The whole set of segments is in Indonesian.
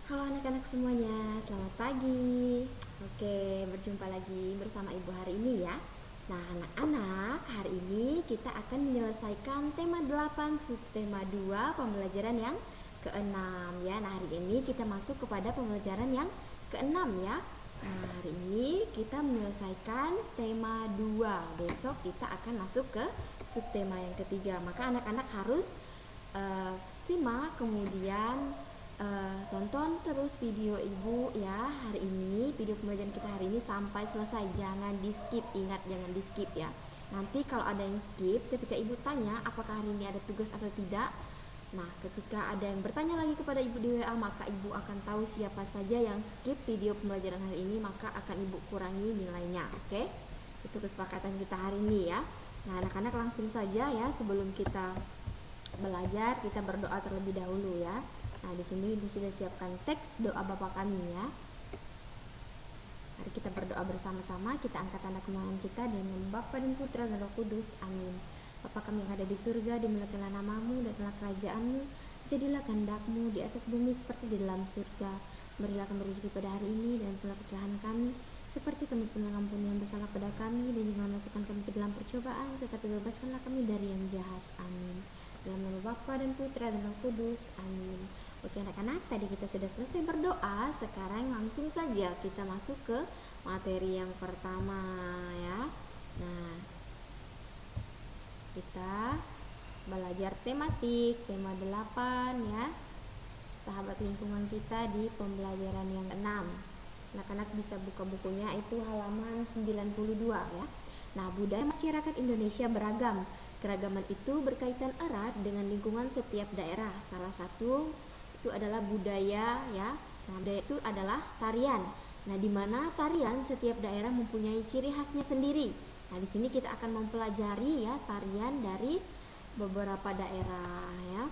Halo anak-anak semuanya, selamat pagi. Oke, berjumpa lagi bersama Ibu hari ini ya. Nah, anak-anak, hari ini kita akan menyelesaikan tema 8 subtema 2 pembelajaran yang ke-6 ya. Nah, hari ini kita masuk kepada pembelajaran yang ke-6 ya. Nah, hari ini kita menyelesaikan tema 2. Besok kita akan masuk ke subtema yang ketiga. Maka anak-anak harus simak, kemudian tonton terus video ibu ya hari ini, video pembelajaran kita hari ini sampai selesai, jangan di skip, ingat jangan di skip ya. Nanti kalau ada yang skip, ketika ibu tanya apakah hari ini ada tugas atau tidak, nah ketika ada yang bertanya lagi kepada ibu di WA, maka ibu akan tahu siapa saja yang skip video pembelajaran hari ini, maka akan ibu kurangi nilainya. Oke, itu kesepakatan kita hari ini ya. Nah anak-anak langsung saja ya, sebelum kita belajar kita berdoa terlebih dahulu ya. Nah, di sini Ibu sudah siapkan teks doa Bapa kami ya. Mari kita berdoa bersama-sama, kita angkat tanda kemenangan kita dengan Bapa dan Putra dan Roh Kudus. Amin. Bapa kami yang ada di surga, dimuliakanlah namamu, datanglah kerajaanmu, jadilah kehendak-mu di atas bumi seperti di dalam surga. Berilah kami rezeki pada hari ini dan ampunilah kesalahan kami, seperti kami pun mengampuni yang bersalah pada kami, dan jangan masukkan kami ke dalam percobaan, tetapi bebaskanlah kami dari yang jahat. Amin. Dalam nama Bapa dan Putra dan Roh Kudus. Amin. Oke anak-anak, tadi kita sudah selesai berdoa. Sekarang langsung saja kita masuk ke materi yang pertama ya. Nah, kita belajar tematik tema 8 ya. Sahabat lingkungan kita di pembelajaran yang 6. Anak-anak bisa buka bukunya, itu halaman 92 ya. Nah, budaya masyarakat Indonesia beragam. Keragaman itu berkaitan erat dengan lingkungan setiap daerah. Salah satu itu adalah budaya ya. Nah, budaya itu adalah tarian. Nah, di mana tarian setiap daerah mempunyai ciri khasnya sendiri. Nah, di sini kita akan mempelajari ya tarian dari beberapa daerah ya.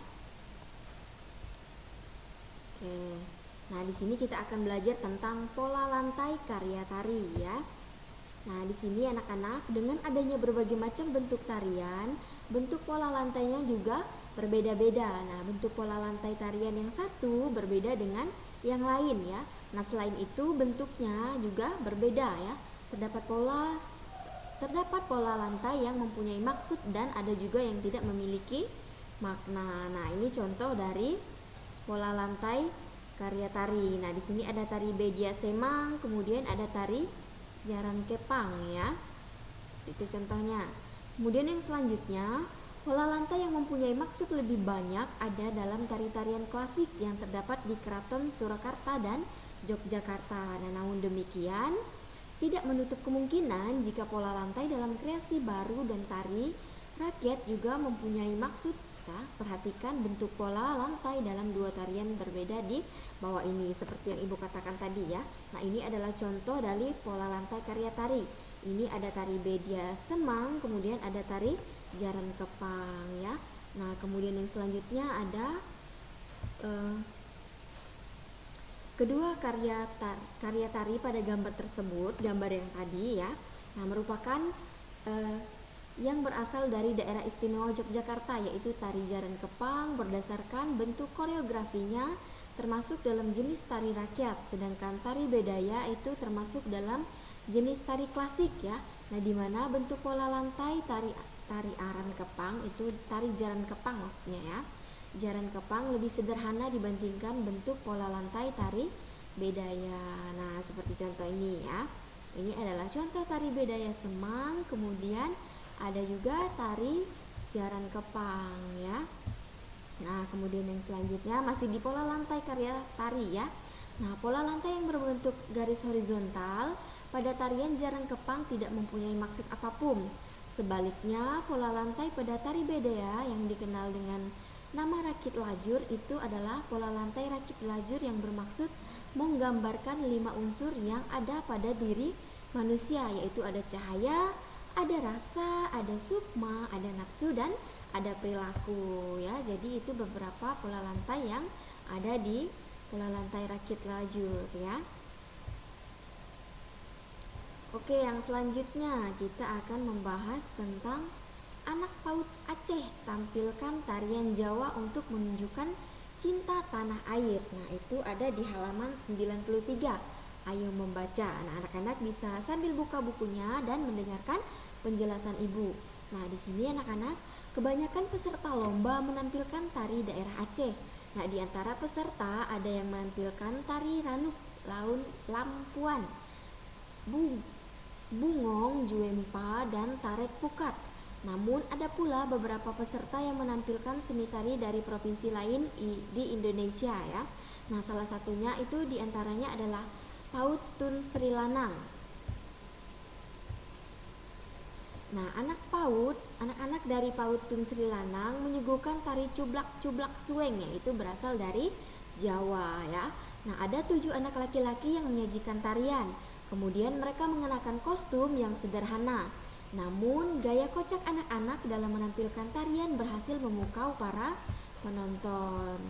Oke. Nah, di sini kita akan belajar tentang pola lantai karya tari ya. Nah, di sini anak-anak, dengan adanya berbagai macam bentuk tarian, bentuk pola lantainya juga berbeda-beda. Nah, bentuk pola lantai tarian yang satu berbeda dengan yang lain ya. Nah, selain itu bentuknya juga berbeda ya. Terdapat pola lantai yang mempunyai maksud dan ada juga yang tidak memiliki makna. Nah, ini contoh dari pola lantai karya tari. Nah, di sini ada tari bedia semang, kemudian ada tari jaran kepang ya. Itu contohnya. Kemudian yang selanjutnya, pola lantai yang mempunyai maksud lebih banyak ada dalam tari-tarian klasik yang terdapat di Keraton Surakarta dan Yogyakarta. Nah, namun demikian, tidak menutup kemungkinan jika pola lantai dalam kreasi baru dan tari rakyat juga mempunyai maksud. Perhatikan bentuk pola lantai dalam dua tarian berbeda di bawah ini, seperti yang ibu katakan tadi ya. Nah, ini adalah contoh dari pola lantai karya tari. Ini ada tari bedia semang, kemudian ada tari jaran kepang ya. Nah, kemudian yang selanjutnya ada kedua karya tari pada gambar tersebut, gambar yang tadi ya. Nah, merupakan yang berasal dari daerah istimewa Yogyakarta, yaitu tari jaran kepang berdasarkan bentuk koreografinya termasuk dalam jenis tari rakyat, sedangkan tari bedaya itu termasuk dalam jenis tari klasik ya. Nah, di mana bentuk pola lantai tari aran kepang itu tari jaran kepang maksudnya ya. Jaran kepang lebih sederhana dibandingkan bentuk pola lantai tari bedaya. Nah, seperti contoh ini ya. Ini adalah contoh tari bedaya semang, kemudian ada juga tari jaran kepang ya. Nah, kemudian yang selanjutnya masih di pola lantai karya tari ya. Nah, pola lantai yang berbentuk garis horizontal pada tarian jaran kepang tidak mempunyai maksud apapun. Sebaliknya, pola lantai pada tari bedaya yang dikenal dengan nama rakit lajur itu adalah pola lantai rakit lajur yang bermaksud menggambarkan 5 unsur yang ada pada diri manusia, yaitu ada cahaya, ada rasa, ada sukma, ada nafsu, dan ada perilaku ya. Jadi itu beberapa pola lantai yang ada di pola lantai rakit lajur ya. Oke, yang selanjutnya kita akan membahas tentang anak PAUD Aceh tampilkan tarian Jawa untuk menunjukkan Cinta Tanah Air. Nah, itu ada di halaman 93. Ayo membaca. Nah, anak-anak bisa sambil buka bukunya dan mendengarkan penjelasan ibu. Nah, di sini anak-anak, kebanyakan peserta lomba menampilkan tari daerah Aceh. Nah, di antara peserta ada yang menampilkan tari ranuk, laun, lampuan, bungong, juempa, dan tarik pukat. Namun ada pula beberapa peserta yang menampilkan seni tari dari provinsi lain di Indonesia ya. Nah, salah satunya itu diantaranya adalah PAUD Tun Sri Lanang. Nah, anak-anak dari PAUD Tun Sri Lanang menyuguhkan tari cublak-cublak sueng, yaitu berasal dari Jawa ya. Nah, ada 7 anak laki-laki yang menyajikan tarian. Kemudian mereka mengenakan kostum yang sederhana. Namun, gaya kocak anak-anak dalam menampilkan tarian berhasil memukau para penonton.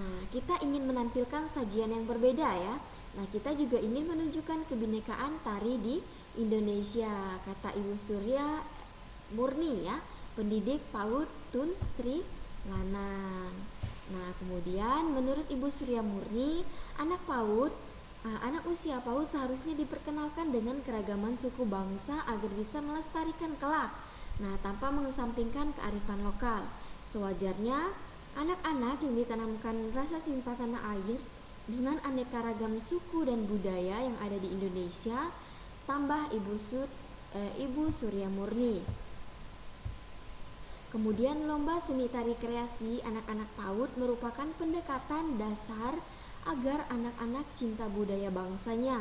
Nah, kita ingin menampilkan sajian yang berbeda ya. Nah, kita juga ingin menunjukkan kebinekaan tari di Indonesia, kata Ibu Surya Murni ya, pendidik PAUD Tun Sri Lanang. Nah, kemudian menurut Ibu Surya Murni, anak usia PAUD seharusnya diperkenalkan dengan keragaman suku bangsa agar bisa melestarikan kelak. Nah, tanpa mengesampingkan kearifan lokal. Sewajarnya, anak-anak yang ditanamkan rasa cinta tanah air dengan aneka ragam suku dan budaya yang ada di Indonesia, tambah Ibu Surya Murni. Kemudian lomba seni tari kreasi anak-anak PAUD merupakan pendekatan dasar agar anak-anak cinta budaya bangsanya.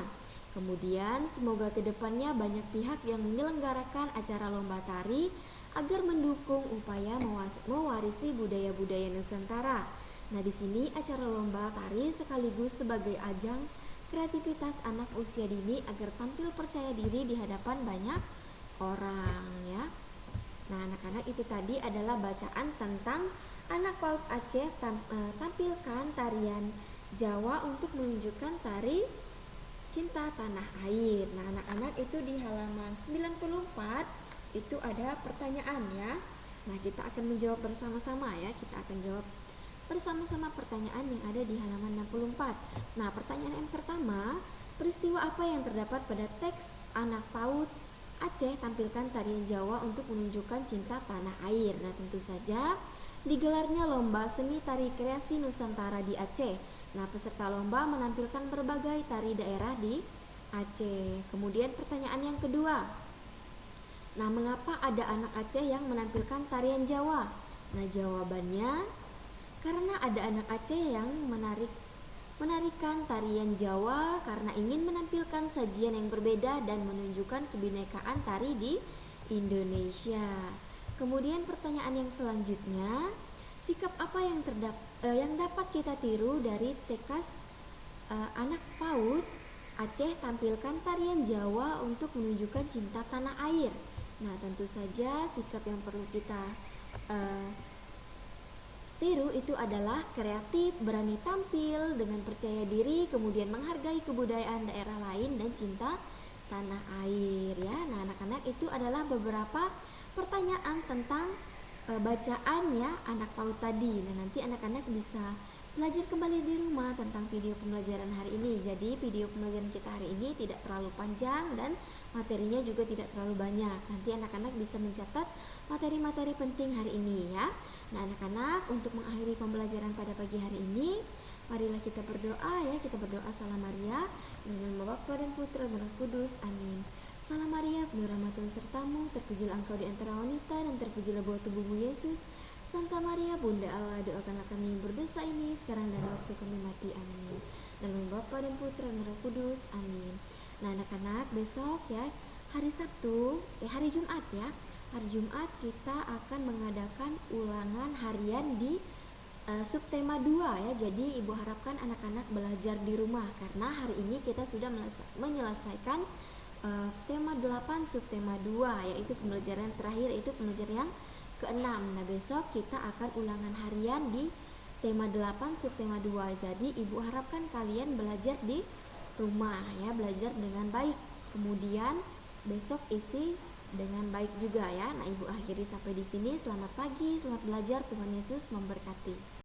Kemudian semoga kedepannya banyak pihak yang menyelenggarakan acara lomba tari agar mendukung upaya mewarisi budaya-budaya Nusantara. Nah, di sini acara lomba tari sekaligus sebagai ajang kreativitas anak usia dini agar tampil percaya diri di hadapan banyak orang ya. Nah, anak-anak, itu tadi adalah bacaan tentang anak PAUD Aceh tampilkan tarian Jawa untuk menunjukkan tari Cinta Tanah Air. Nah, anak-anak, itu di halaman 94 itu ada pertanyaan ya. Nah, kita akan menjawab bersama-sama ya. Kita akan jawab bersama-sama pertanyaan yang ada di halaman 64. Nah, pertanyaan yang pertama, peristiwa apa yang terdapat pada teks anak PAUD Aceh tampilkan tarian Jawa untuk menunjukkan cinta tanah air? Nah, tentu saja digelarnya lomba seni tari kreasi Nusantara di Aceh. Nah, peserta lomba menampilkan berbagai tari daerah di Aceh. Kemudian pertanyaan yang kedua, nah, mengapa ada anak Aceh yang menampilkan tarian Jawa? Nah, jawabannya karena ada anak Aceh yang menarikan tarian Jawa karena ingin menampilkan sajian yang berbeda dan menunjukkan kebinekaan tari di Indonesia. Kemudian pertanyaan yang selanjutnya, sikap apa yang dapat kita tiru dari tekas anak PAUD Aceh tampilkan tarian Jawa untuk menunjukkan cinta tanah air? Nah, tentu saja sikap yang perlu kita tiru itu adalah kreatif, berani tampil dengan percaya diri, kemudian menghargai kebudayaan daerah lain dan cinta tanah air ya. Nah, anak-anak, itu adalah beberapa pertanyaan tentang bacaan ya anak PAUD tadi. Nah, nanti anak-anak bisa belajar kembali di rumah tentang video pembelajaran hari ini. Jadi video pembelajaran kita hari ini tidak terlalu panjang dan materinya juga tidak terlalu banyak. Nanti anak-anak bisa mencatat materi-materi penting hari ini ya. Nah, anak-anak, untuk mengakhiri pembelajaran pada pagi hari ini, marilah kita berdoa ya. Kita berdoa salam Maria, dengan nama Bapa dan Putra dan Roh Kudus. Amin. Salam Maria, penuh rahmat Tuhan sertamu, terpujilah engkau di antara wanita dan terpujilah buah tubuhmu Yesus. Santa Maria, Bunda Allah, doakanlah kami yang berdosa ini sekarang dan waktu kami mati. Amin. Dalam nama Bapa dan Putra dan Roh Kudus. Amin. Nah, anak-anak, besok ya, hari Jumat ya. Hari Jumat kita akan mengadakan ulangan harian di subtema 2 ya. Jadi Ibu harapkan anak-anak belajar di rumah karena hari ini kita sudah menyelesaikan tema 8 subtema 2, yaitu pembelajaran terakhir, yaitu pembelajaran yang ke-6. Nah, besok kita akan ulangan harian di tema 8 subtema 2. Jadi Ibu harapkan kalian belajar di rumah ya, belajar dengan baik. Kemudian besok isi dengan baik juga ya. Nah, Ibu akhiri sampai di sini. Selamat pagi, selamat belajar. Tuhan Yesus memberkati.